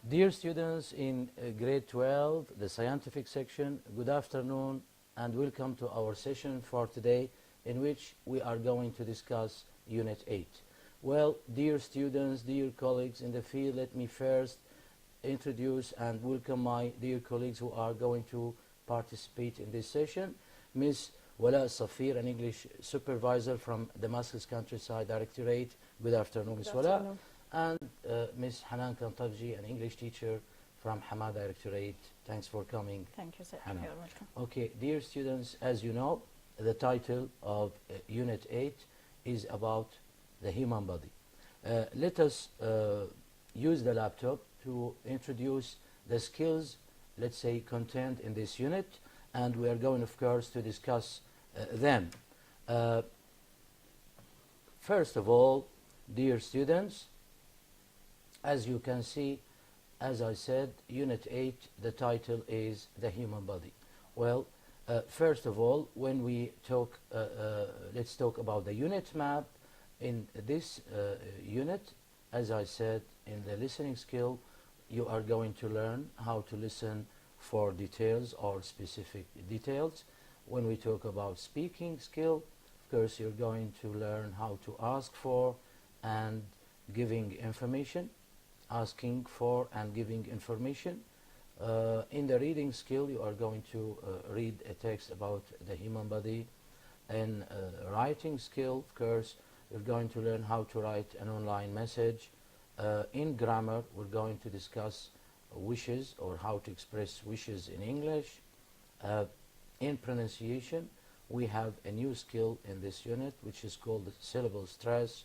Dear students in grade 12, the scientific section, good afternoon and welcome to our session for today, in which we are going to discuss Unit 8. Well, dear students, dear colleagues in the field, let me first introduce and welcome my dear colleagues who are going to participate in this session. Ms. Wala Safir, an English supervisor from Damascus Countryside Directorate. Good afternoon, Ms. Wala. And Ms. Hanan Kantabji, an English teacher from Hama Directorate. Thanks for coming. Thank you, sir. Hanan. You're welcome. Okay, dear students, as you know, the title of Unit 8 is about the human body. Let us use the laptop to introduce the skills, let's say, contained in this unit, and we are going, of course, to discuss them. First of all, dear students, as you can see, as I said, Unit 8, the title is the human body. Well, first of all, when we talk, let's talk about the unit map. In this unit, as I said, in the listening skill, you are going to learn how to listen for details or specific details. When we talk about speaking skill, of course, you're going to learn how to ask for and giving information, asking for and giving information. In the reading skill, you are going to read a text about the human body. In writing skill, of course, you're going to learn how to write an online message. In grammar, we're going to discuss wishes or how to express wishes in English. In pronunciation, we have a new skill in this unit, which is called syllable stress.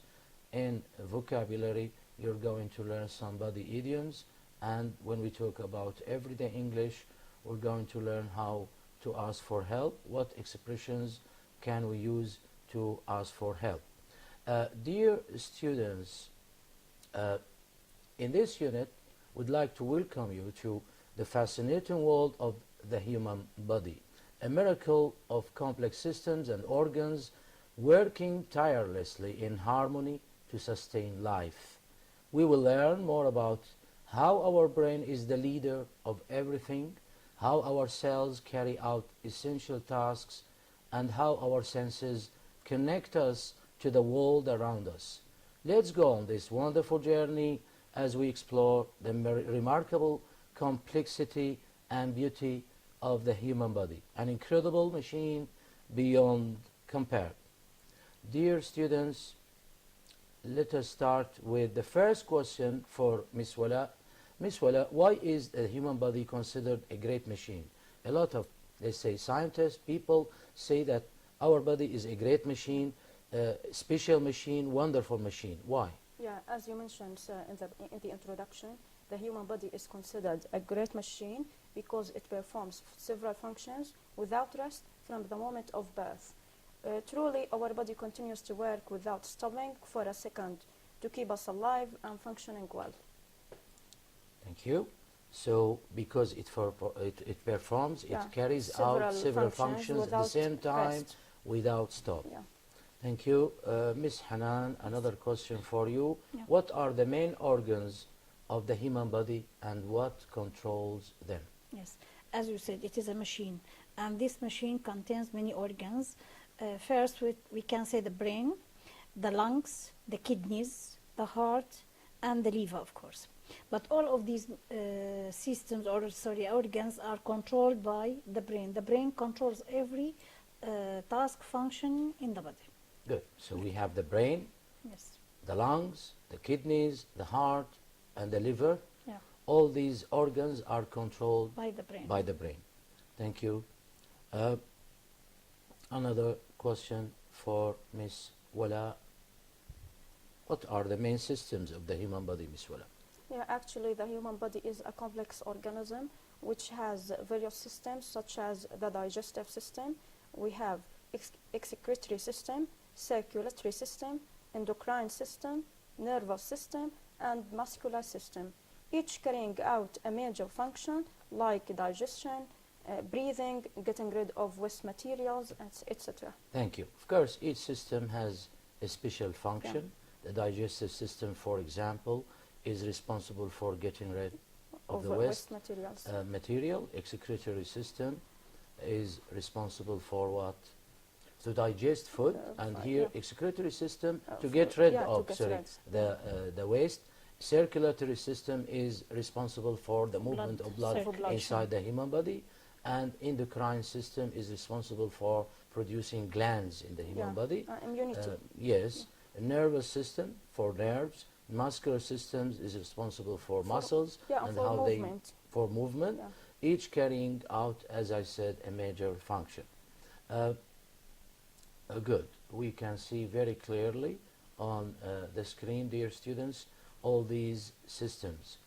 In vocabulary, you're going to learn some body idioms. And when we talk about everyday English, we're going to learn how to ask for help. What expressions can we use to ask for help? Dear students, in this unit, we'd like to welcome you to the fascinating world of the human body, a miracle of complex systems and organs working tirelessly in harmony to sustain life. We will learn more about how our brain is the leader of everything, how our cells carry out essential tasks, and how our senses connect us to the world around us. Let's go on this wonderful journey as we explore the remarkable complexity and beauty of the human body, an incredible machine beyond compare. Dear students, let us start with the first question for Ms. Wala. Ms. Wala, why is the human body considered a great machine? A lot of, let's say, scientists, people say that our body is a great machine, special machine, wonderful machine. Why? Yeah, as you mentioned, sir, in the introduction, the human body is considered a great machine because it performs several functions without rest from the moment of birth. Truly, our body continues to work without stopping for a second to keep us alive and functioning well. Thank you. So, because it performs, it carries out several functions at the same time without stop. Yeah. Thank you. Ms. Hanan, another question for you. Yeah. What are the main organs of the human body and what controls them? Yes, as you said, it is a machine, and this machine contains many organs. First, we can say the brain, the lungs, the kidneys, the heart, and the liver, of course. But all of these systems, or organs, are controlled by the brain. The brain controls every task function in the body. Good. So we have the brain, Yes. the lungs, the kidneys, the heart, and the liver. Yeah. All these organs are controlled By the brain. by the brain. Thank you. Another question for Ms. Wala. What are the main systems of the human body, Ms. Wala? Yeah, actually, the human body is a complex organism which has various systems, such as the digestive system. We have excretory system, circulatory system, endocrine system, nervous system, and muscular system, each carrying out a major function like digestion, breathing, getting rid of waste materials, etc. Thank you. Of course, each system has a special function. The digestive system, for example, is responsible for getting rid of the waste material. Excretory system is responsible for what? To digest food, and here excretory system to get rid of the waste. Circulatory system is responsible for the movement of blood inside the human body, and endocrine system is responsible for producing glands in the human body. Immunity. Yes. Nervous system for nerves. Muscular systems is responsible for muscles and for how movement. for movement, each carrying out, as I said, a major function. Good. We can see very clearly on the screen, dear students, all these systems.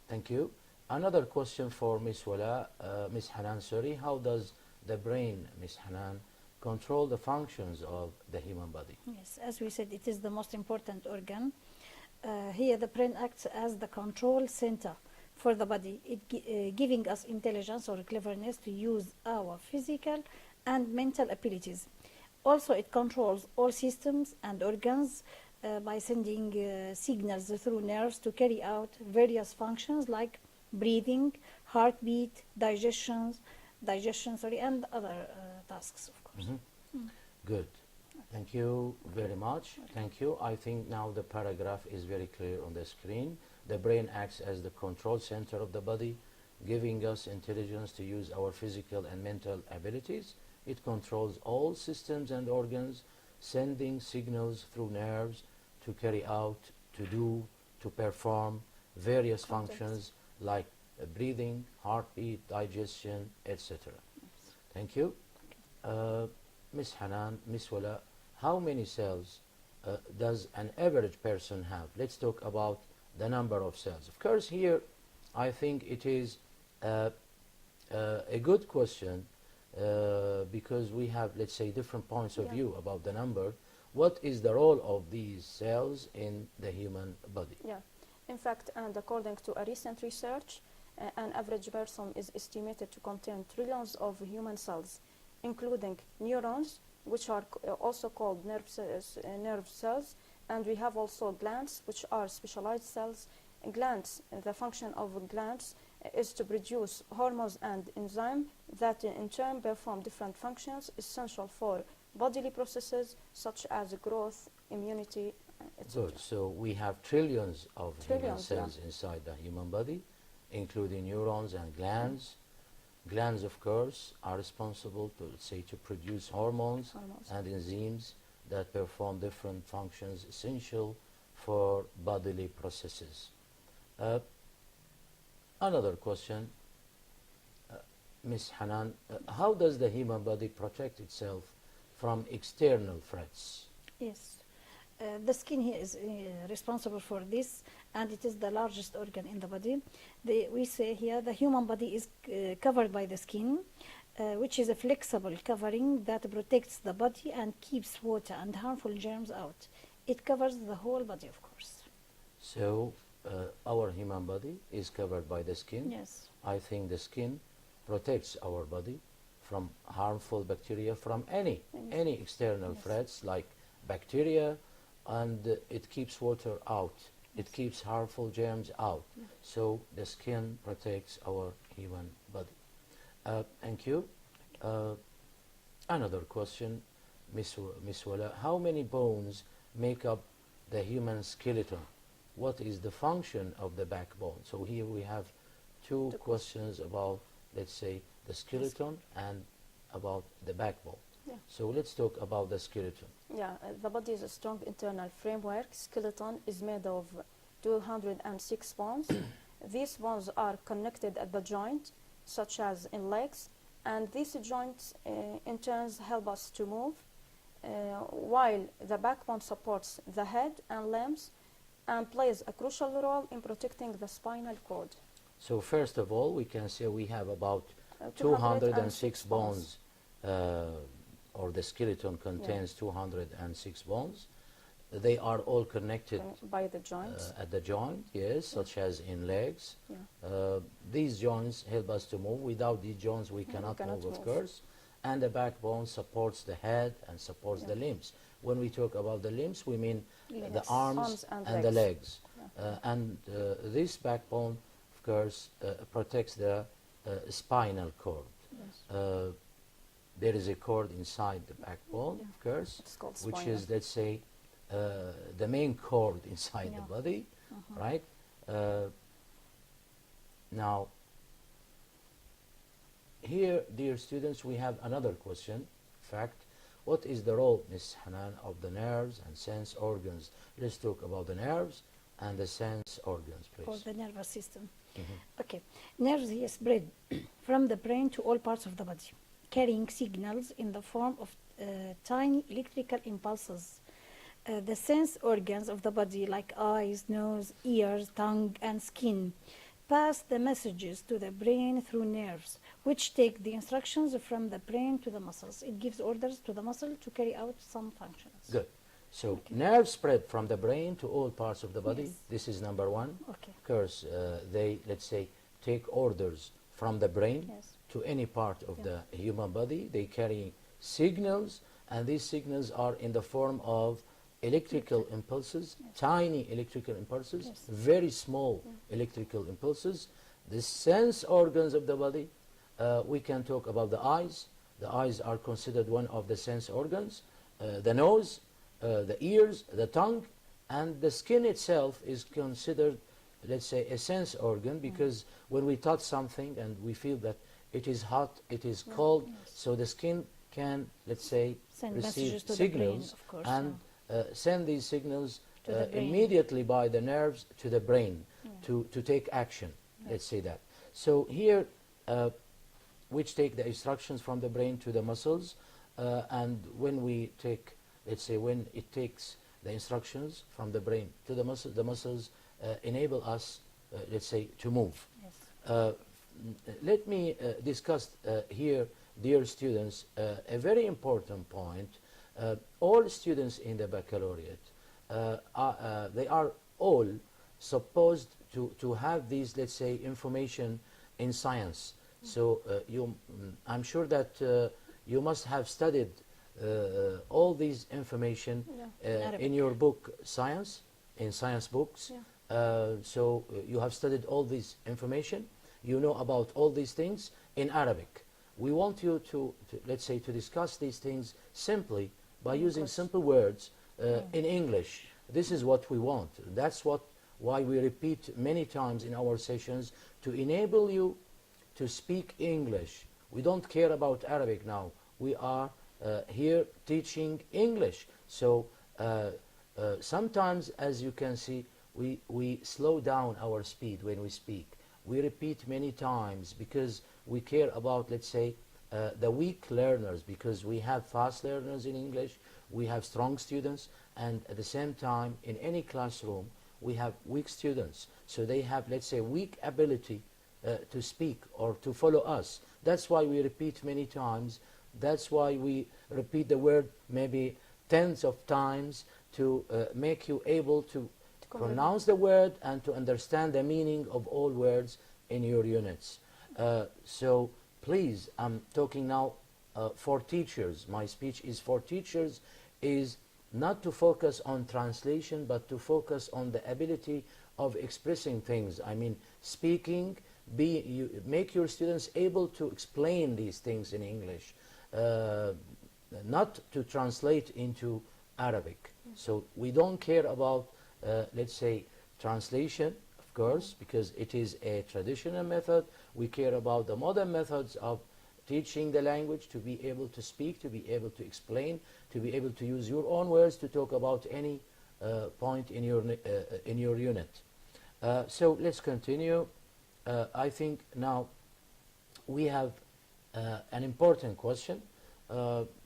Thank you. Another question for Miss Wala, Miss Hanan, sorry. How does the brain, Miss Hanan, control the functions of the human body? Yes, as we said, it is the most important organ. Here the brain acts as the control center for the body, giving us intelligence or cleverness to use our physical and mental abilities. Also, it controls all systems and organs by sending signals through nerves to carry out various functions like breathing, heartbeat, digestion, and other tasks, of course. Good. Thank you very much. Thank you. I think now the paragraph is very clear on the screen. The brain acts as the control center of the body, giving us intelligence to use our physical and mental abilities. It controls all systems and organs, sending signals through nerves to carry out, to do, to perform various functions like breathing, heartbeat, digestion, etc. Thank you. Miss Hanan, Miss Wala, how many cells does an average person have? Let's talk about the number of cells. Of course, here I think it is a good question because we have, let's say, different points of view about the number. What is the role of these cells in the human body? Yeah, in fact, and according to a recent research, an average person is estimated to contain trillions of human cells, including neurons, which are also called nerve cells, and we have also glands, which are specialized cells. Glands, the function of glands is to produce hormones and enzymes that in turn perform different functions essential for bodily processes such as growth, immunity, etc. Good. So we have trillions of human cells inside the human body, including neurons and glands. Glands, of course, are responsible to, let's say, to produce hormones and enzymes that perform different functions essential for bodily processes. Another question, Ms. Hanan, how does the human body protect itself from external threats? Yes. The skin here is responsible for this, and it is the largest organ in the body. We say here the human body is covered by the skin, which is a flexible covering that protects the body and keeps water and harmful germs out. It covers the whole body, of course. So our human body is covered by the skin. Yes. I think the skin protects our body from harmful bacteria, from any external threats like bacteria, and it keeps water out. It keeps harmful germs out. So the skin protects our human body. Thank you. Another question, Miss Wala, how many bones make up the human skeleton? What is the function of the backbone? So here we have two questions about, let's say, the skeleton and about the backbone. Yeah. So let's talk about the skeleton. Yeah, the body is a strong internal framework. Skeleton is made of 206 bones. These bones are connected at the joint, such as in legs, and these joints in turn help us to move, while the backbone supports the head and limbs and plays a crucial role in protecting the spinal cord. So first of all, we can say we have about 206 bones, or the skeleton contains 206 bones. They are all connected by the joints. At the joint, yes, such as in legs. These joints help us to move. Without these joints, we cannot move, of course. And the backbone supports the head and supports the limbs. When we talk about the limbs, we mean the arms and the legs. And this backbone, of course, protects the spinal cord. Yes. There is a cord inside the backbone, Yeah. of course, It's called which spinal. is, let's say, the main cord inside Yeah. the body, Uh-huh. right? Now, here, dear students, we have another question. In fact, what is the role, Ms. Hanan, of the nerves and sense organs? Let's talk about the nerves and the sense organs, Or please. the nervous system. Mhm. Okay. Nerves here spread from the brain to all parts of the body, carrying signals in the form of tiny electrical impulses. The sense organs of the body, like eyes, nose, ears, tongue, and skin, pass the messages to the brain through nerves, which take the instructions from the brain to the muscles. It gives orders to the muscle to carry out some functions. Good. So, Okay. nerves spread from the brain to all parts of the body. Yes. This is number one. Okay. Of course, they, let's say, take orders from the brain Yes. to any part of Yeah. the human body. They carry signals, and these signals are in the form of electrical impulses, Yes. tiny electrical impulses, Yes. very small electrical impulses. The sense organs of the body, we can talk about the eyes. The eyes are considered one of the sense organs. The nose, the ears, the tongue, and the skin itself is considered, let's say, a sense organ, because when we touch something and we feel that it is hot, it is Yeah, cold, yes. so the skin can, let's say, Send receive messages to the brain, signals of course. and send these signals To the brain. immediately by the nerves to the brain Yeah. to take action, Yeah. let's say that. So here, which take the instructions from the brain to the muscles, and when we take, let's say, when it takes the instructions from the brain to the muscles enable us, let's say, to move. Yes. Let me discuss here, dear students, a very important point. All students in the baccalaureate, they are all supposed to have these, let's say, information in science. So I'm sure that you must have studied all these information Yeah. in your book, science, in science books. Yeah. So you have studied all this information. You know about all these things in Arabic. We want you to let's say, to discuss these things simply by using simple words in English. This is what we want. That's why we repeat many times in our sessions, to enable you to speak English. We don't care about Arabic now. We are here teaching English. So sometimes, as you can see, we slow down our speed when we speak. We repeat many times because we care about, let's say, the weak learners, because we have fast learners in English, we have strong students, and at the same time, in any classroom, we have weak students. So they have, let's say, weak ability to speak or to follow us. That's why we repeat many times. That's why we repeat the word maybe tens of times to make you able to pronounce the word and to understand the meaning of all words in your units. So please, I'm talking now for teachers. My speech is for teachers, is not to focus on translation, but to focus on the ability of expressing things. I mean, speaking, make your students able to explain these things in English, not to translate into Arabic. So we don't care about, let's say, translation, of course, because it is a traditional method. We care about the modern methods of teaching the language, to be able to speak, to be able to explain, to be able to use your own words to talk about any point in your unit. So let's continue. I think now we have an important question.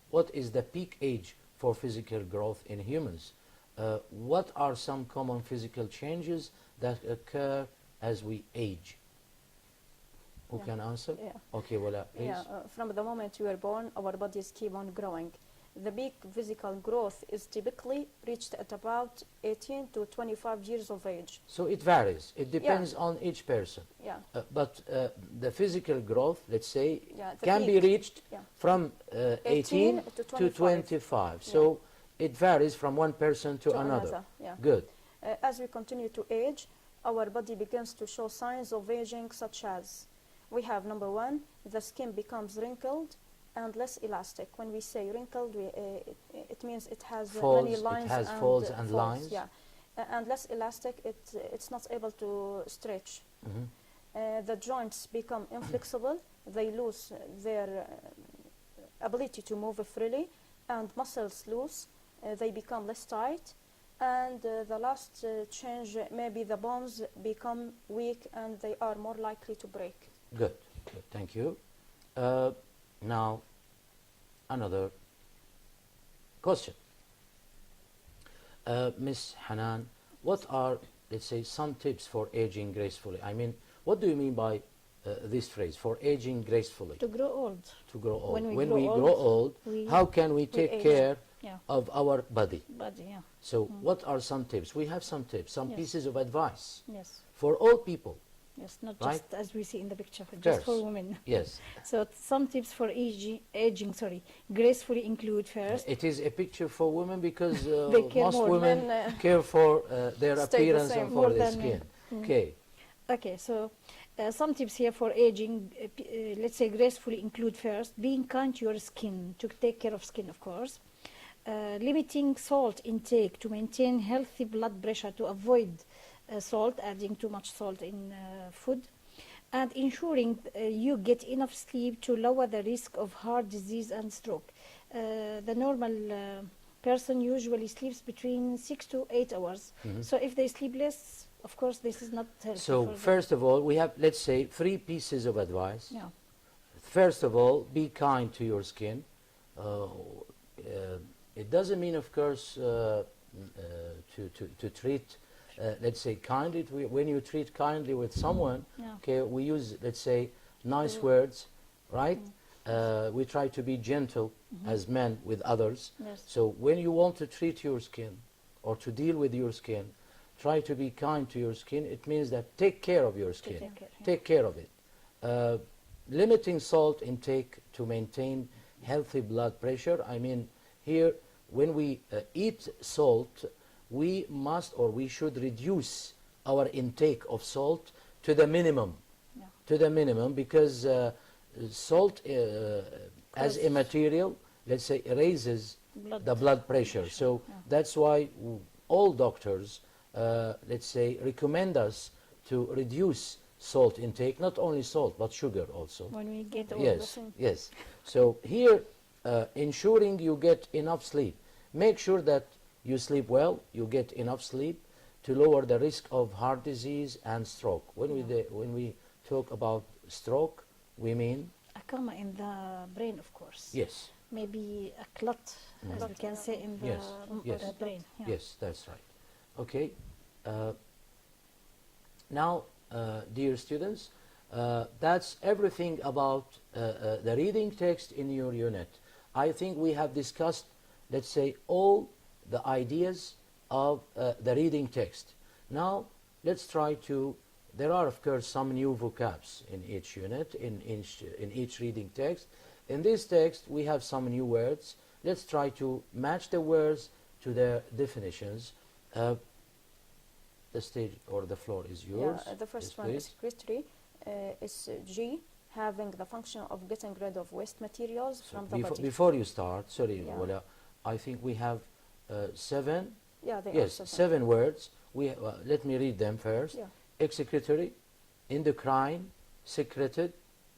What is the peak age for physical growth in humans? What are some common physical changes that occur as we age? Who can answer? Yeah. Okay, Wala, please. Yeah, from the moment you are born, our bodies keep on growing. The peak physical growth is typically reached at about 18 to 25 years of age. So it varies. It depends on each person. Yeah, But the physical growth, let's say, yeah. The can be peak, reached yeah. from 18 to 25. So it varies from one person to another. Yeah. Good. As we continue to age, our body begins to show signs of aging, such as we have number one, the skin becomes wrinkled and less elastic. When we say wrinkled, it means it has many lines. It has folds and lines. Yeah, and less elastic. It's not able to stretch. The joints become inflexible. They lose their ability to move freely, and muscles loose. They become less tight. And the last change, maybe the bones become weak and they are more likely to break. Good, good, thank you. Now, another question. Miss Hanan, what are, let's say, some tips for aging gracefully? I mean, what do you mean by this phrase, for aging gracefully? To grow old. To grow old. When we grow old, how can we take age. care Yeah. of our body? Body, yeah. So what are some tips? We have some tips, some Yes. pieces of advice Yes. for all people. Yes, not Right? just as we see in the picture, Of just for course. women. Yes. So some tips for aging, gracefully include first. It is a picture for women because They care most more. women Men, care for their stay the appearance same. and More for their than skin. men. Okay. Okay, so some tips here for aging, let's say gracefully include first, being kind to your skin, to take care of skin, of course. Limiting salt intake to maintain healthy blood pressure, to avoid salt, adding too much salt in food. And ensuring you get enough sleep to lower the risk of heart disease and stroke. The normal person usually sleeps between 6 to 8 hours. So if they sleep less, of course, this is not healthy. So for them. first of all, we have, let's say, 3 pieces of advice. Yeah. First of all, be kind to your skin. It doesn't mean, of course, to treat, let's say, kindly. When you treat kindly with someone, Yeah. okay, we use, let's say, nice words, right? We try to be gentle as men with others. Yes. So when you want to treat your skin or to deal with your skin, try to be kind to your skin. It means that take care of your skin. take care, yeah. Take care of it. Limiting salt intake to maintain healthy blood pressure. I mean, here, when we eat salt, we must or we should reduce our intake of salt to the minimum. Yeah. To the minimum, because salt as a material, let's say, raises Blood the blood pressure. So yeah. that's why all doctors, let's say, recommend us to reduce salt intake, not only salt, but sugar also. When we get older. Yes, yes. So here, ensuring you get enough sleep. Make sure that you sleep well, you get enough sleep to lower the risk of heart disease and stroke. When we talk about stroke, we mean? A coma in the brain, of course. Yes, Maybe a clot, as we can say, in the, Yes, yes. the brain. Yeah. yes, that's right. Okay. Now, dear students, that's everything about the reading text in your unit. I think we have discussed, let's say, all the ideas of the reading text. Now, let's try to, there are, of course, some new vocabs in each unit, in each reading text. In this text, we have some new words. Let's try to match the words to their definitions. The stage or the floor is yours. Yeah, the first Yes, one is please. secretary, is G, having the function of getting rid of waste materials So from the body. before you start, sorry, Yeah. Wala, I think we have 7, Yeah, they yes, are 7 words. Let me read them first. Yeah. Excretory, endocrine, secreted,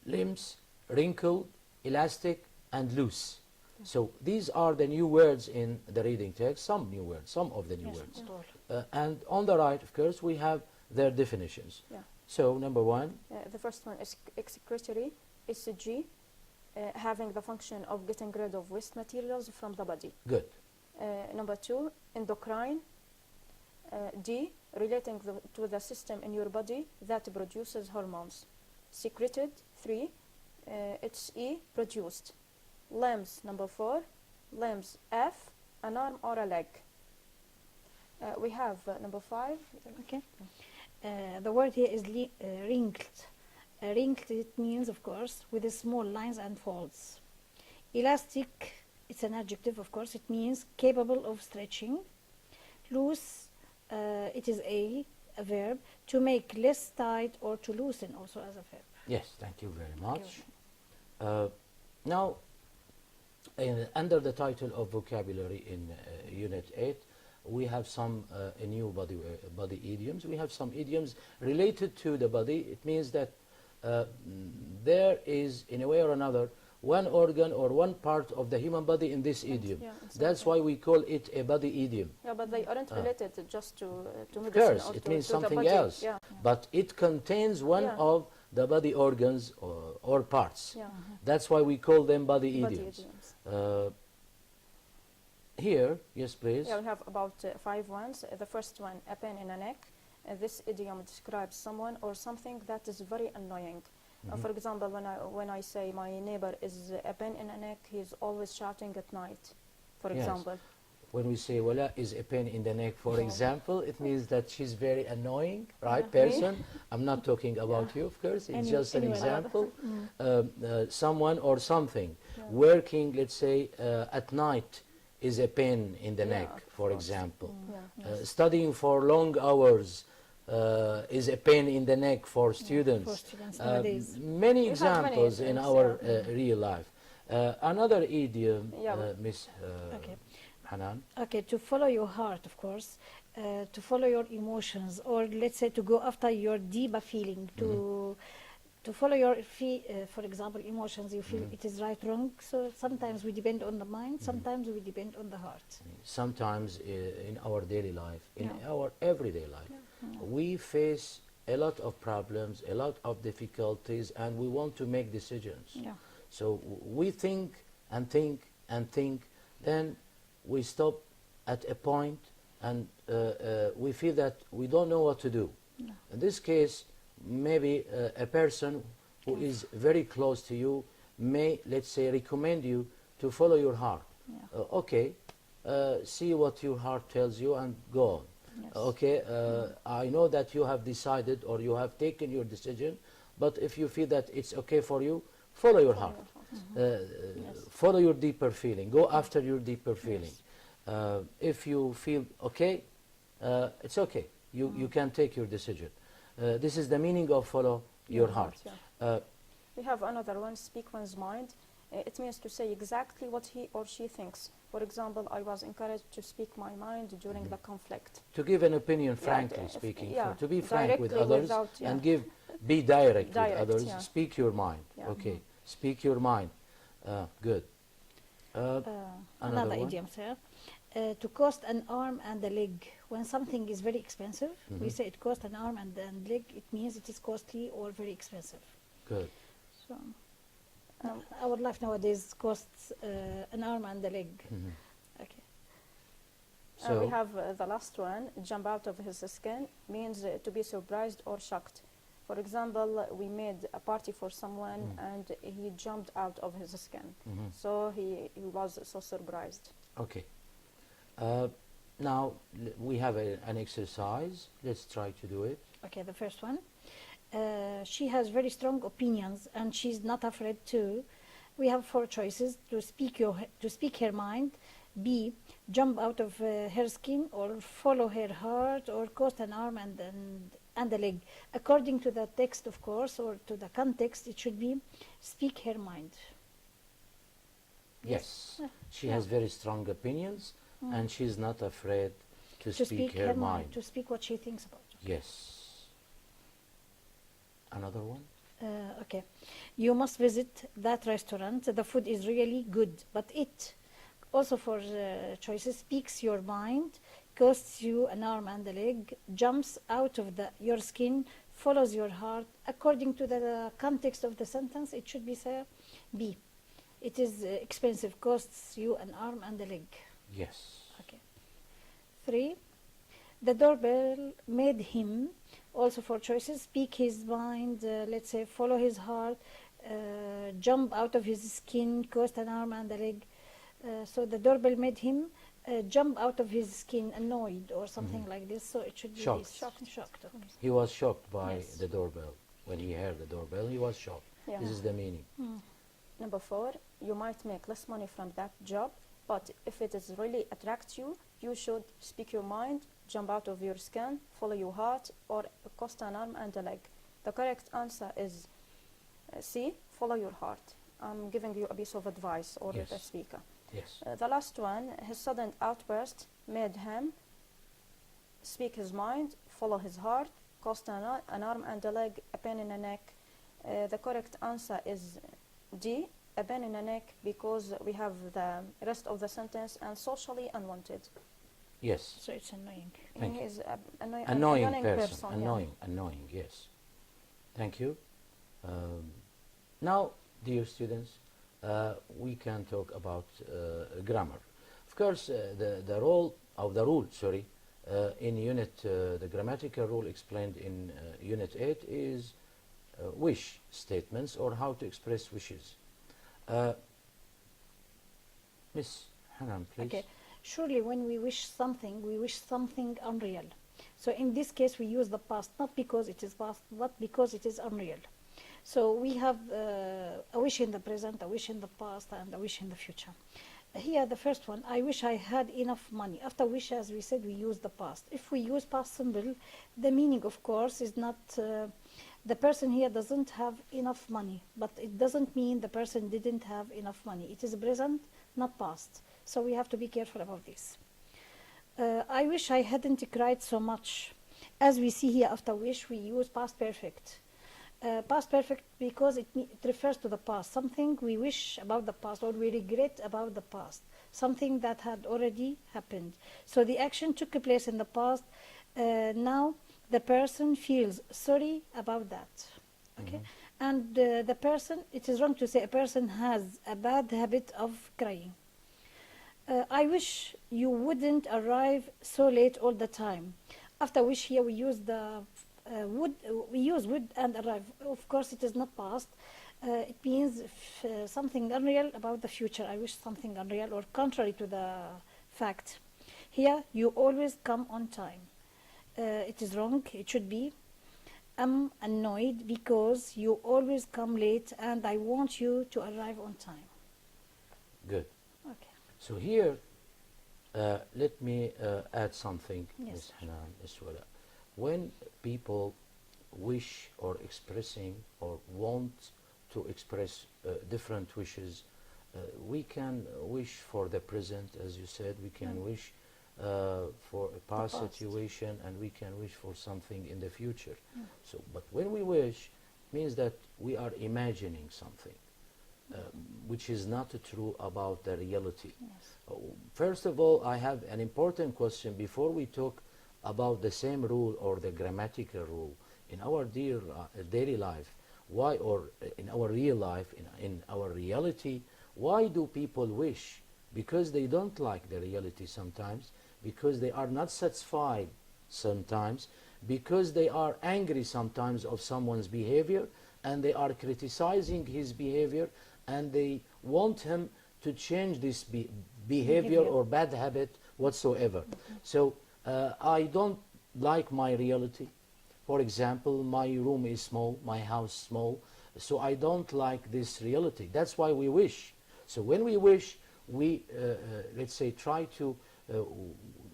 limbs, wrinkled, elastic, and loose. So these are the new words in the reading text, some new words, some of the new Yes, words. not all. And on the right, of course, we have their definitions. Yeah. So number 1, The first one is excretory, is G, having the function of getting rid of waste materials from the body. good. Number 2, endocrine, D, relating to the system in your body that produces hormones. Secreted, 3, it's E, produced. Limbs, number 4, limbs, F, an arm or a leg. We have number 5. Okay. The word here is wrinkled. Wrinkled, it means, of course, with the small lines and folds. Elastic, it's an adjective, of course. It means capable of stretching. Loose, it is A, a verb. To make less tight or to loosen also as a verb. Yes, thank you very Thank much. you. Now, under the title of vocabulary in Unit 8, we have some new body idioms. We have some idioms related to the body. It means that there is, in a way or another, one organ or one part of the human body in this idiom. Yeah, That's why we call it a body idiom. Yeah, but they aren't related just to Of medicine course, or it to means the something body. else. Yeah. But it contains one Yeah. of the body organs or parts. Yeah. That's why we call them body Body idioms. idioms. Here, yes, please. Yeah, we have about 5 ones. The first one, a pain in the neck. This idiom describes someone or something that is very annoying. For example, when I say my neighbor is a pain in the neck, he's always shouting at night, for Yes. example. When we say Wala is a pain in the neck, for Yeah. example, it means that she's very annoying, right, Yeah. person? I'm not talking about you, of course. It's just an anyone. example. Someone or something Yeah. working, let's say, at night is a pain in the Yeah, neck, of for course. example. Yeah. Studying for long hours is a pain in the neck for students. For students nowadays. Many We have many examples in things, our yeah. real life. Another idiom, Yeah. Miss Okay. Hanan. Okay, to follow your heart, of course, to follow your emotions, or let's say to go after your deeper feeling, to follow your, for example, emotions. You feel it is right, wrong. So sometimes we depend on the mind, sometimes we depend on the heart. Sometimes in our daily life, in Yeah. our everyday life, we face a lot of problems, a lot of difficulties, and we want to make decisions. Yeah. So we think and think and think, then we stop at a point and we feel that we don't know what to do. Yeah. In this case, maybe a person who is very close to you may, let's say, recommend you to follow your heart. Yeah. Okay, see what your heart tells you and go on. Yes. Okay, I know that you have decided or you have taken your decision, but if you feel that it's okay for you, follow your heart. Follow your deeper feeling. Go after your deeper feeling. If you feel okay, it's okay. You can take your decision. This is the meaning of follow your heart. Yeah. We have another one, speak one's mind. It means to say exactly what he or she thinks. For example, I was encouraged to speak my mind during the conflict. To give an opinion, Yeah, frankly if- speaking, yeah, to be frank with directly others without- yeah. and be direct, Direct, with others. yeah. Speak your mind. Yeah. Okay, speak your mind. Good. Another one? idiom, sir. To cost an arm and a leg. When something is very expensive, we say it cost an arm and a leg. It means it is costly or very expensive. Good. So, our life nowadays costs an arm and a leg. Okay. So we have the last one, jump out of his skin, means to be surprised or shocked. For example, we made a party for someone and he jumped out of his skin. So he was so surprised. okay. Now we have an exercise. Let's try to do it. Okay, the first one. She has very strong opinions and she's not afraid to. We have 4 choices: to speak her mind, B, jump out of her skin, or follow her heart, or cost an arm and a leg. According to the text, of course, or to the context, it should be speak her mind. Yes. She Yeah. has very strong opinions and she's not afraid to speak her mind. to speak what she thinks about. Yes. Another one? Okay. You must visit that restaurant. The food is really good, but it also for choices speaks your mind, costs you an arm and a leg, jumps out of your skin, follows your heart. According to the context of the sentence, it should be B. It is expensive, costs you an arm and a leg. Yes. Okay. 3. The doorbell made him, also for choices, speak his mind, let's say follow his heart, jump out of his skin, cost an arm and a leg. So the doorbell made him jump out of his skin, annoyed or something like this. So it should be Shocked. this. Shocked. Okay. He was shocked by Yes. the doorbell. When he heard the doorbell, he was shocked. Yeah. This is the meaning. Number 4, you might make less money from that job. But if it is really attracts you, you should speak your mind, jump out of your skin, follow your heart, or cross an arm and a leg. The correct answer is C, follow your heart. I'm giving you a piece of advice, or Yes. the speaker. Yes. The last one, his sudden outburst made him speak his mind, follow his heart, cost an arm and a leg, a pain in the neck. The correct answer is D, a pain in the neck, because we have the rest of the sentence, and socially unwanted. Yes. So it's annoying. Thank He you. is an Annoying person. yeah. Annoying, yes. Thank you. Now, dear students, we can talk about grammar. Of course, the rule, in unit, the grammatical rule explained in unit 8 is wish statements, or how to express wishes. Miss Hanan, please. Okay. Surely when we wish something unreal. So in this case we use the past, not because it is past, but because it is unreal. So we have a wish in the present, a wish in the past, and a wish in the future. Here the first one, I wish I had enough money. After wish, as we said, we use the past. If we use past simple, the meaning of course is not, the person here doesn't have enough money, but it doesn't mean the person didn't have enough money. It is present, not past. So we have to be careful about this. I wish I hadn't cried so much. As we see here, after wish, we use past perfect. Past perfect because it refers to the past, something we wish about the past, or we regret about the past, something that had already happened. So the action took place in the past. Now the person feels sorry about that. Okay, and the person, it is wrong to say a person has a bad habit of crying. I wish you wouldn't arrive so late all the time. After wish, here we use the would and arrive. Of course, it is not past. It means something unreal about the future. I wish something unreal or contrary to the fact. Here, you always come on time. It is wrong. It should be, I'm annoyed because you always come late and I want you to arrive on time. Good. Okay. So here, let me add something, Yes. Ms. Hanan, as well. When people wish or expressing or want to express different wishes, we can wish for the present, as you said, we can wish for a past situation, and we can wish for something in the future. So, but when we wish, means that we are imagining something, which is not true about the reality. Yes. First of all, I have an important question before we talk about the same rule or the grammatical rule in our daily life. Why, or in our real life, in our reality, why do people wish? Because they don't like the reality sometimes, because they are not satisfied sometimes, because they are angry sometimes of someone's behavior, and they are criticizing his behavior, and they want him to change this behavior or bad habit whatsoever. So I don't like my reality. For example, my room is small, my house small, so I don't like this reality. That's why we wish. So when we wish, we, let's say, try to,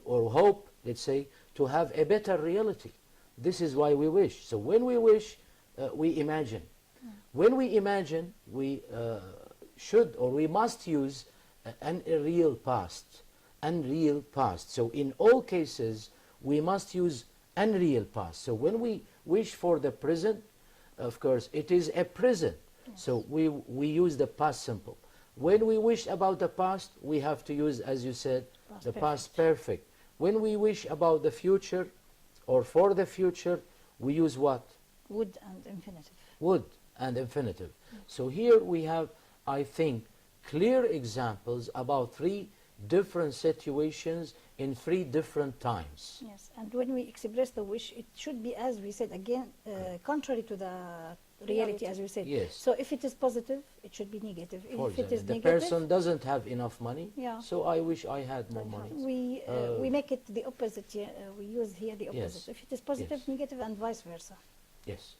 or hope, let's say, to have a better reality. This is why we wish. So when we wish, we imagine. When we imagine, we should, or we must use an real past. Unreal past. So in all cases, we must use unreal past. So when we wish for the present, of course, it is a present. Yes. So we use the past simple. When we wish about the past, we have to use, as you said, the past perfect. When we wish about the future, or for the future, we use what? Would and infinitive. Would and infinitive. So here we have, I think, clear examples about 3 different situations in 3 different times. Yes, and when we express the wish, it should be, as we said, again, contrary to the reality, as we said. Yes. So if it is positive, it should be negative. For If it example, is the negative, person doesn't have enough money, yeah. so I wish I had more money. we make it the opposite. We use here the opposite. Yes. If it is positive, Yes. negative, and vice versa. Yes.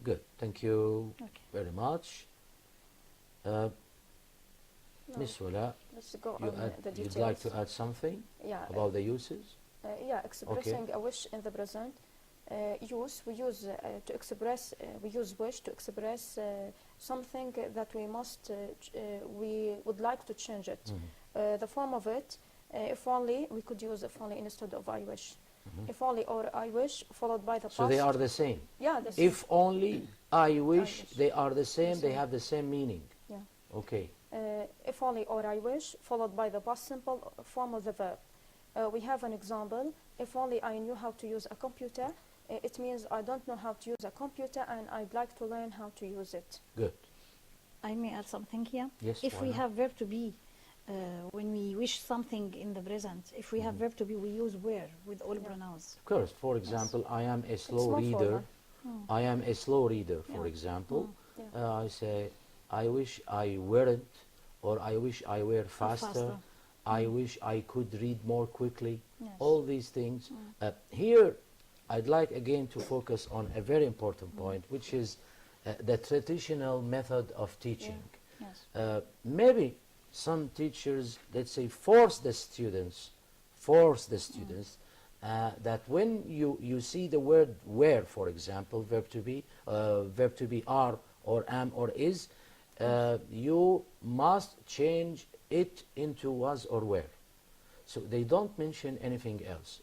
Good. Thank you Okay. very much. Miss Wala, Let's go You on add, the details. you'd like to add something Yeah, about the uses? yeah, expressing a wish in the present. Use, we use to express, we use wish to express something that we must, we would like to change it. The form of it, if only, we could use if only instead of I wish. If only or I wish, followed by the past. So they are the same. Yeah, the If only, I wish, wish. they are the same, they same. have the same meaning. Yeah. Okay. If only or I wish, followed by the past simple form of the verb. We have an example. If only I knew how to use a computer, it means I don't know how to use a computer and I'd like to learn how to use it. Good. I may add something here. Yes. If why we not? have verb to be, when we wish something in the present, if we have verb to be, we use where with all pronouns. Of course. For example, I am a slow more reader. formal. I am a slow reader, for Yeah. example. Yeah. I say, I wish I weren't, or I wish I were faster. faster. I wish I could read more quickly. Yes. All these things. Here, I'd like again to focus on a very important point, which is the traditional method of teaching. Yes. Maybe some teachers, let's say, force the students that when you see the word were, for example, verb to be are or am or is, you must change it into was or were. So they don't mention anything else.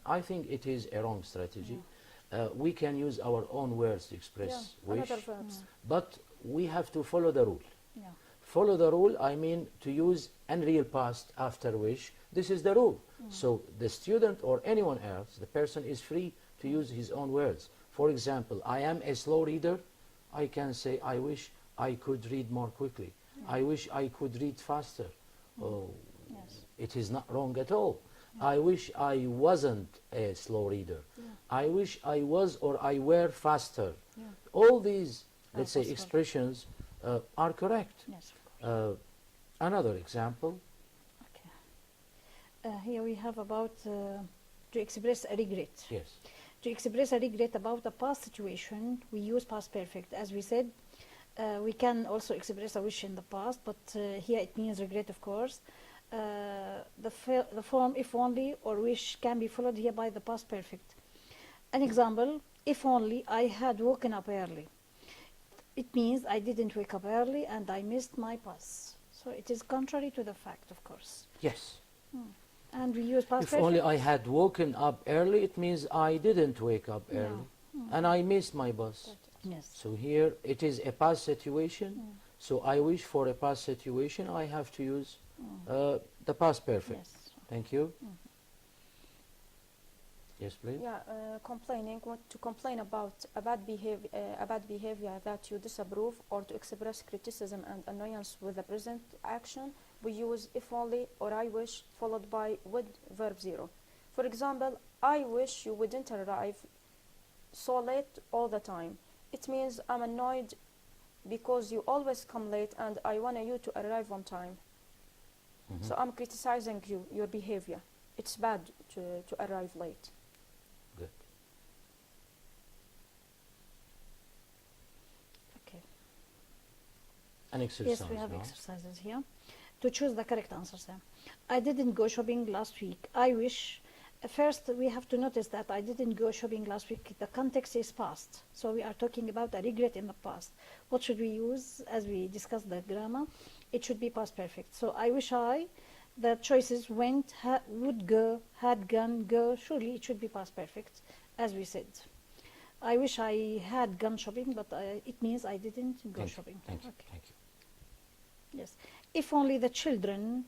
I think it is a wrong strategy. We can use our own words to express wish, Another verbs. but we have to follow the rule. Yeah. Follow the rule, I mean to use unreal past after wish. This is the rule. So the student or anyone else, the person is free to use his own words. For example, I am a slow reader. I can say, I wish I could read more quickly. I wish I could read faster. Oh, Yes. it is not wrong at all. I wish I wasn't a slow reader. I wish I was or I were faster. Yeah. All these, Are let's say, possible. expressions are correct. Yes, of course. Another example. Okay. Here we have about to express a regret. Yes. To express a regret about a past situation, we use past perfect. As we said, we can also express a wish in the past, but here it means regret, of course. The form if only or wish can be followed here by the past perfect. An example, if only I had woken up early. It means I didn't wake up early and I missed my bus. So it is contrary to the fact, of course. Yes. And we use past If perfect. only I had woken up early, it means I didn't wake up early. And I missed my bus. Yes. So here it is a past situation. So I wish for a past situation, I have to use the past perfect. Yes. Thank you. Yes, please. Yeah, complaining, to complain about a bad behavior that you disapprove, or to express criticism and annoyance with the present action, we use if only or I wish followed by would verb 0. For example, I wish you wouldn't arrive so late all the time. It means I'm annoyed because you always come late and I want you to arrive on time. So I'm criticizing you, your behavior. It's bad to arrive late. Good. Okay. An exercise Yes, we have now. exercises here. To choose the correct answer, sir. I didn't go shopping last week. I wish. First, we have to notice that I didn't go shopping last week. The context is past. So we are talking about a regret in the past. What should we use as we discuss the grammar? It should be past perfect. So I wish the choices went, would go, had gone, go. Surely it should be past perfect, as we said. I wish I had gone shopping, but it means I didn't go shopping. Thank you. Okay. Thank you. Yes. If only the children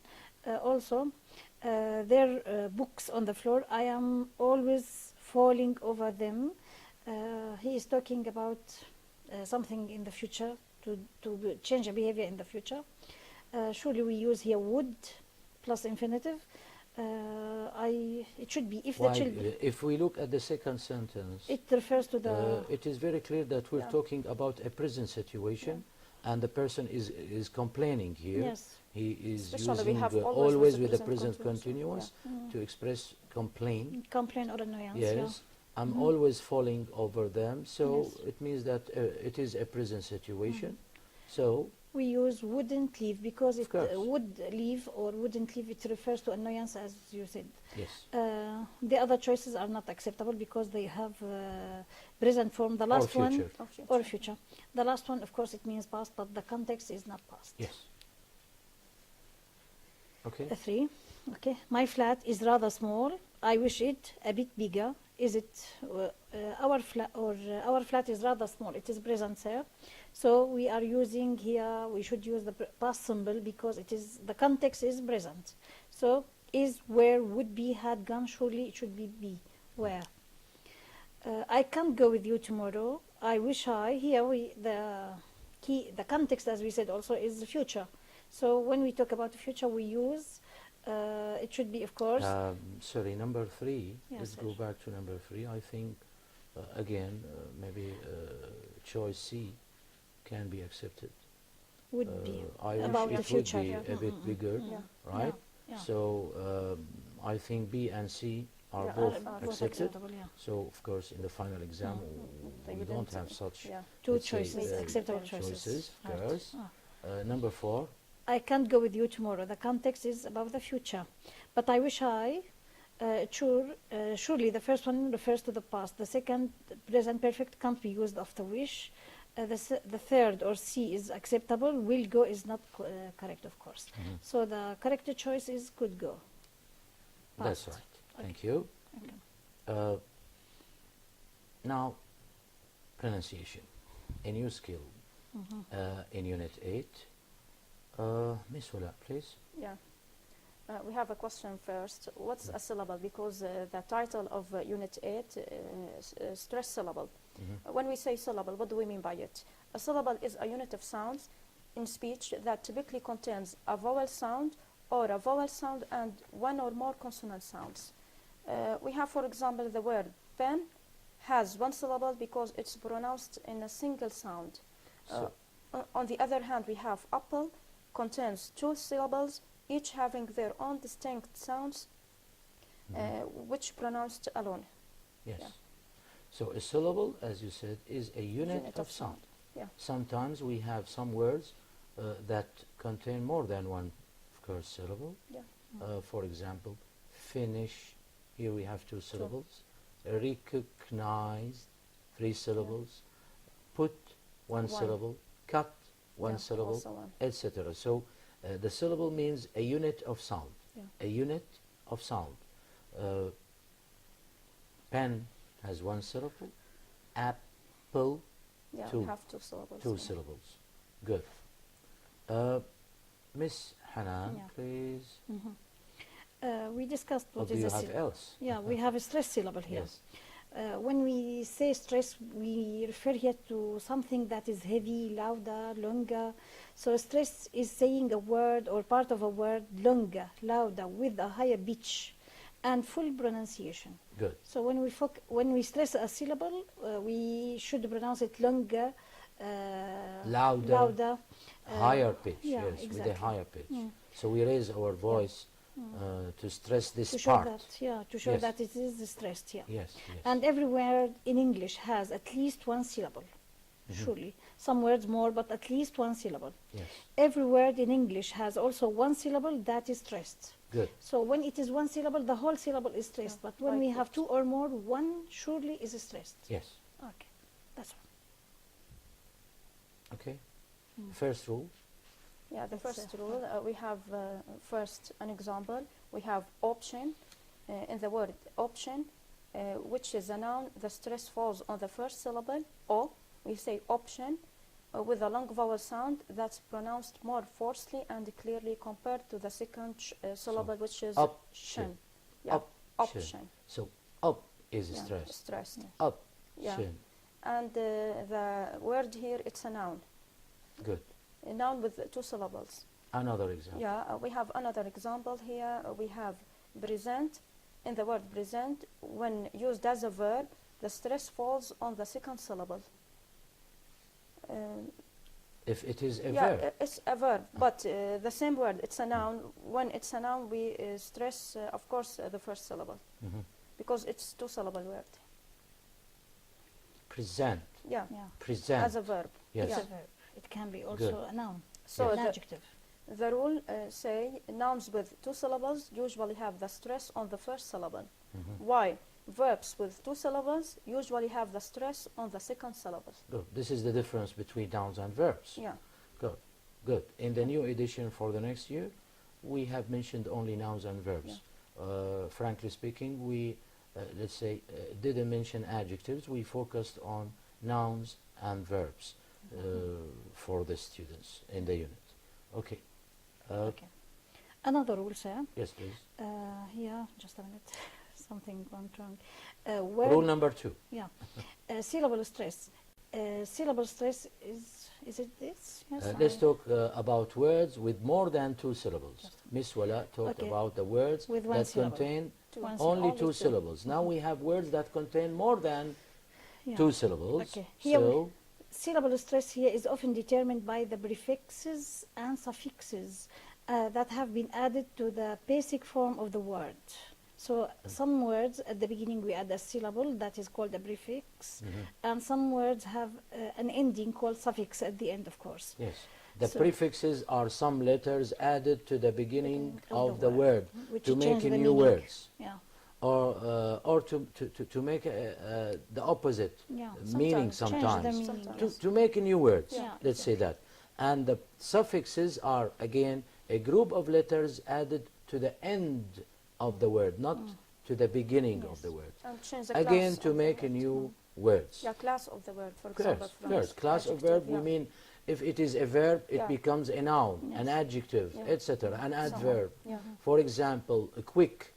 also, their books on the floor, I am always falling over them. He is talking about something in the future, to change a behavior in the future. Surely we use here would plus infinitive. It should be if the children. If we look at the second sentence, It refers to the. it is very clear that we're talking about a present situation, and the person is complaining here. Yes. He is Especially we using have always with the present continuous continuous. to express complain. Complain or annoyance. Yes, I'm always falling over them. So Yes. it means that it is a present situation. So We use wouldn't leave because Of it course. would leave or wouldn't leave, it refers to annoyance, as you said. Yes. The other choices are not acceptable because they have present form. The last one future. or future. The last one, of course, it means past, but the context is not past. Yes. Okay. 3. Okay. My flat is rather small. I wish it a bit bigger. Is it our flat, or our flat is rather small? It is present, sir. So we are using here, we should use the past symbol because it is, the context is present. So is, where, would be, had, gone, surely it should be where. I can't go with you tomorrow. I wish I, here the context, as we said, also is the future. So when we talk about the future, we use, it should be, of course. Sorry, number 3. Yes, Let's sir. go back to number 3. I think, again, maybe choice C can be accepted. Would be I about wish the it future. would be a bit bigger, Yeah. right? Yeah. So I think B and C are Yeah, both are both accepted. acceptable, yeah. So of course in the final exam They we don't wouldn't, have such Yeah. Two let's say, choices, acceptable choices. choices, of Right. course. Ah. Number 4. I can't go with you tomorrow. The context is about the future. But I wish I, surely the first one refers to the past. The second, present perfect, can't be used after wish. The third, or C, is acceptable. Will go is not correct, of course. Mhm. So the correct choice is could go. That's Past. right. Thank you. Okay. Now, pronunciation, a new skill in Unit 8. Miss Wala, please. Yeah. We have a question first. What's a syllable? Because the title of Unit 8 stress syllable. When we say syllable, what do we mean by it? A syllable is a unit of sounds in speech that typically contains a vowel sound or a vowel sound and one or more consonant sounds. We have, for example, the word pen has one syllable because it's pronounced in a single sound. So, On the other hand, we have apple contains two syllables, each having their own distinct sounds, which pronounced alone. yes. Yeah. So a syllable, as you said, is a unit of sound. Yeah. Sometimes we have some words that contain more than one, of course, syllable. Yeah. For example, finish, here we have two syllables. Recognize, 3 syllables. Put, one syllable. Cut, one Yeah, syllable, also one. etc. So the syllable means a unit of sound. Yeah. A unit of sound. Pen has one syllable. Apple, Yeah, Two. we have two syllables. two yeah. syllables. Good. Miss Hanan, Yeah. please. We discussed What what do is you a have syllable. else? Yeah, we have a stress syllable here. Yes. When we say stress, we refer here to something that is heavy, louder, longer. So stress is saying a word or part of a word longer, louder, with a higher pitch and full pronunciation. Good. So when we stress a syllable, we should pronounce it longer, Louder, higher pitch, yeah, yes, with a exactly. higher pitch. Mm. So we raise our voice to stress this to show part. that, yeah, to show Yes. that it is stressed, yeah. Yes, yes. And every word in English has at least one syllable, surely. Some words more, but at least one syllable. yes. Every word in English has also one syllable that is stressed. Good. So when it is one syllable, the whole syllable is stressed. Yeah, But when we like have it. two or more, one surely is stressed. Yes. Okay, that's all. Okay. First rule. Yeah, the It's, first rule, we have first an example. We have option. In the word option, which is a noun, the stress falls on the first syllable. O, we say option, with a long vowel sound that's pronounced more forcefully and clearly compared to the second syllable, which is option. shin. Yeah, Option. option. So up is Yeah, stressed. stressed. Up. Yeah. Shin. And the word here, it's a noun. Good. A noun with two syllables. Another example. Yeah, we have another example here. We have present. In the word present, when used as a verb, the stress falls on the second syllable. If it is a Yeah, verb. it's a verb, but the same word, it's a noun. When it's a noun, we stress, of course, the first syllable, Mhm. because it's two-syllable word. Present. Yeah, Yeah, Present. as a verb. Yes. it's Yeah. a verb. It can be also a noun. So An the, adjective. the rule say nouns with 2 syllables usually have the stress on the first syllable. While verbs with 2 syllables usually have the stress on the second syllable. Good. This is the difference between nouns and verbs. Yeah. Good. Good. In the new edition for the next year, we have mentioned only nouns and verbs. Frankly speaking, we, let's say, didn't mention adjectives. We focused on nouns and verbs for the students in the unit. Okay. Okay. Another rule, sir. Yes, please. Here, just a minute. Something went wrong. Rule number 2. Yeah. Syllable stress. Syllable stress is it this? Yes. Let's talk about words with more than 2 syllables. Miss Wala talked Okay. about the words With one that syllable. contain One only syllable. 2 syllables. Now we have words that contain more than Yeah. 2 syllables. Okay. Here So, syllable stress here is often determined by the prefixes and suffixes that have been added to the basic form of the word. So some words at the beginning we add a syllable that is called a prefix, and some words have an ending called suffix at the end, of course. yes, the So- prefixes are some letters added to the beginning of the word, word which to make change a the new meaning. words, Yeah. or to make the opposite Yeah. meaning Change the sometimes. meaning. Sometimes. Yes. To make a new words, Yeah, let's say that. And the suffixes are again a group of letters added to the end of the word, not to the beginning of Yes. the word. And change the Again, class to of the make a word. new words. Yeah, class of the word, for example. Class, from class, class of adjective, verb, we yeah. mean if it is a verb, it Yeah. becomes a noun, an Yes. adjective, Yeah. etc., an So- adverb. Yeah. For example, quick,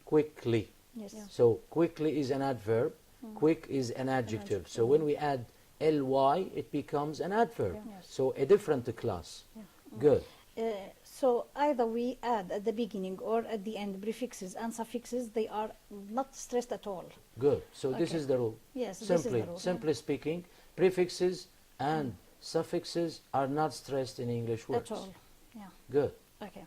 quickly. Yes. Yeah. So quickly is an adverb, quick is an adjective. So when we add ly, it becomes an adverb. Yeah. Yes. So a different class. Yeah. Good. So either we add at the beginning or at the end prefixes and suffixes, they are not stressed at all. Good. So this Okay. is the rule. Yes, this is Simply, the rule. simply speaking, prefixes and suffixes are not stressed in English words. At all. Yeah. Good. Okay.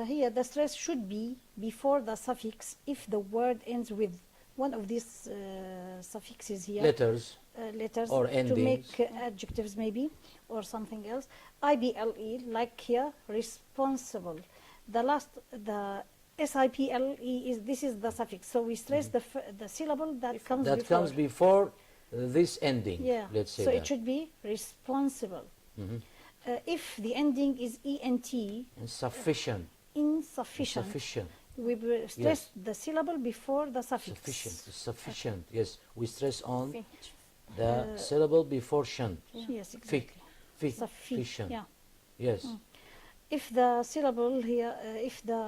Here, the stress should be before the suffix if the word ends with one of these suffixes here. Letters. Letters or to endings. make adjectives maybe or something else. IBLE, like here, responsible. The SIPLE this is the suffix. So we stress the syllable that comes That before. comes before this ending. Yeah. Let's say so that. it should be responsible. Mhm. If the ending is ENT, Insufficient. insufficient, Insufficient. we stress the syllable before the suffix. Sufficient. Sufficient. Yes. We stress on Fi- the syllable before shunt. Yes, exactly. Sufficient. Yeah. Yes. If the syllable here, if the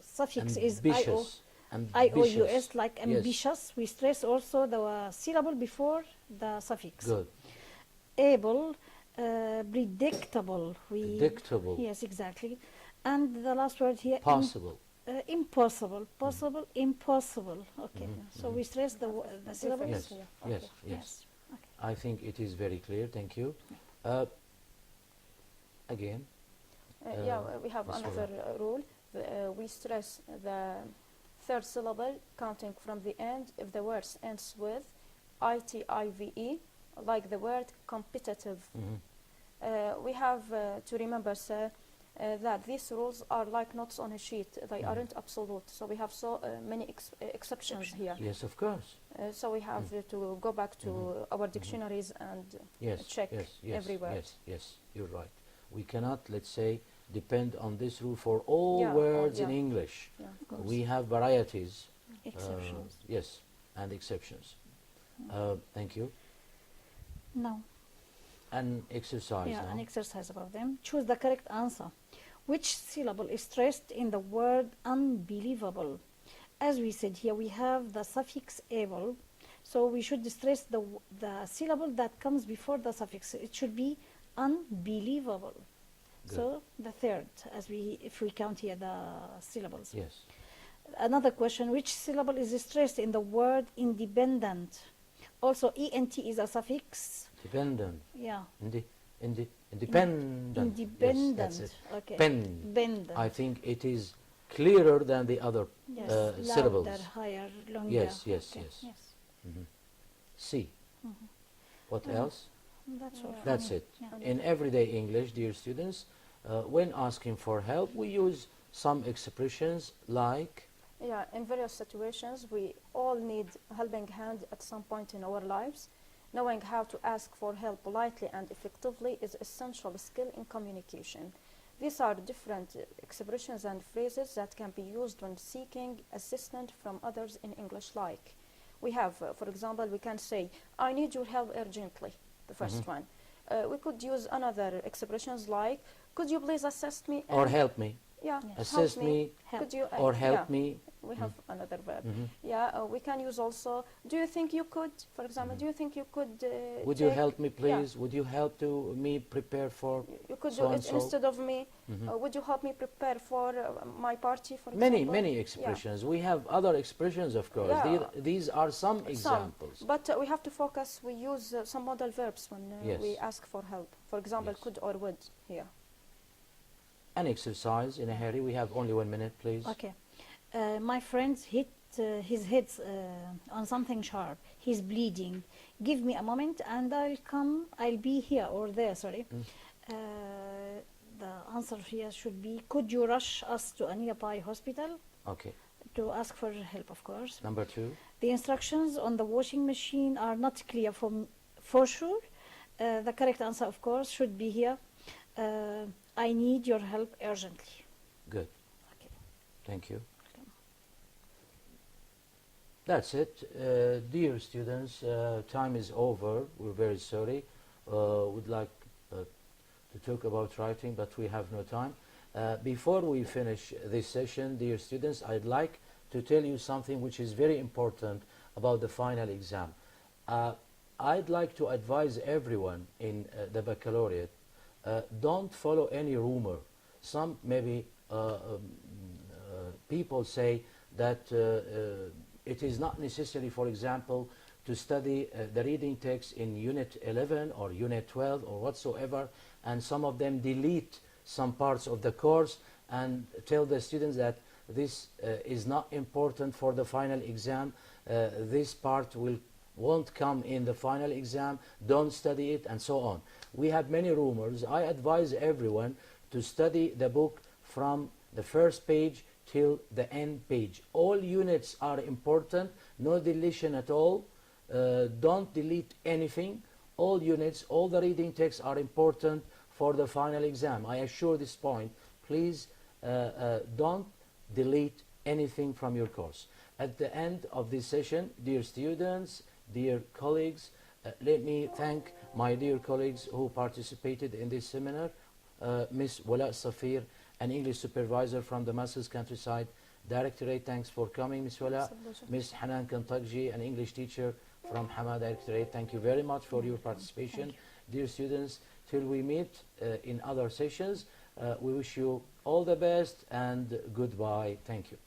suffix is Ambitious. IOUS, like Yes. ambitious, we stress also the syllable before the suffix. Good. Able, predictable. Predictable. Yes, exactly. And the last word here, Possible. impossible. Possible, impossible. Okay. So we stress the syllable. Yes. Yeah. Yes. Okay. Yes. Okay. I think it is very clear. Thank you. Again. yeah, we have Ms. another rule. We stress the third syllable counting from the end if the word ends with ITIVE, like the word competitive. Mhm. We have to remember, sir, that these rules are like notes on a sheet. They aren't absolute. So we have so many exceptions here. Yes, of course. So we have to go back to our dictionaries and Yes. check yes. Yes. every word. Yes. Yes. You're right. We cannot, let's say, depend on this rule for all Yeah, words in yeah. English. Yeah, of course. We have varieties. Exceptions. Yes, and exceptions. Thank you. No. An exercise Yeah, now. an exercise about them. Choose the correct answer. Which syllable is stressed in the word unbelievable? As we said here, we have the suffix able, so we should stress the syllable that comes before the suffix. It should be unbelievable. Good. So the third, if we count here the syllables. Yes. Another question: which syllable is stressed in the word independent? Also, ent is a suffix. Dependent. Yeah. Independent. Independent. Yes, that's it. Okay. Pen. Dependent. I think it is clearer than the other Yes. syllables. Louder, higher, longer. Yes, yes, Okay, yes. yes. C. What else? That's all. Yeah. That's it. Yeah. In everyday English, dear students, when asking for help, we use some expressions like, Yeah, in various situations, we all need a helping hand at some point in our lives. Knowing how to ask for help politely and effectively is essential skill in communication. These are different expressions and phrases that can be used when seeking assistance from others in English, like we have, for example, we can say, I need your help urgently, the first one. We could use another expressions like, could you please assist me? or and- help me, Yeah, assist help me, Help. Could you, or help yeah, me. we have another verb. Mhm. Yeah, we can use also, do you think you could, for example, do you think you could Would you take- help me, yeah, please? Would you help to me prepare for you could so do and it so? instead of me. Would you help me prepare for my party, for Many, example? many Yeah. expressions. We have other expressions, of course. Yeah. These are some Some, examples. but we have to focus, we use some modal verbs when Yes. we ask for help. For example, Yes. could or would here. An exercise in a hurry. We have only 1 minute, please. Okay. My friend hit his head on something sharp. He's bleeding. Give me a moment and I'll come. I'll be here or there, sorry. The answer here should be, could you rush us to a nearby hospital? Okay. To ask for help, of course. Number 2. The instructions on the washing machine are not clear for sure. The correct answer, of course, should be here. I need your help urgently. Good. Okay. Thank you. Welcome. That's it. Dear students, time is over. We're very sorry. Would like to talk about writing, but we have no time. Before we finish this session, dear students, I'd like to tell you something which is very important about the final exam. I'd like to advise everyone in the baccalaureate, don't follow any rumor. Some maybe people say that it is not necessary, for example, to study the reading text in Unit 11 or Unit 12 or whatsoever, and some of them delete some parts of the course and tell the students that this is not important for the final exam, this part won't come in the final exam, don't study it, and so on. We have many rumors. I advise everyone to study the book from the first page till the end page. All units are important, no deletion at all. Don't delete anything. All units, all the reading texts are important for the final exam. I assure this point. Please don't delete anything from your course. At the end of this session, dear students, dear colleagues, let me thank my dear colleagues who participated in this seminar. Ms. Wala Safir, an English supervisor from the Damascus Countryside Directorate. Thanks for coming, Ms. Wala. Ms. Hanan Kantagji, an English teacher from Hama Directorate. Thank you very much for your participation. Dear students, till we meet in other sessions, we wish you all the best and goodbye. Thank you.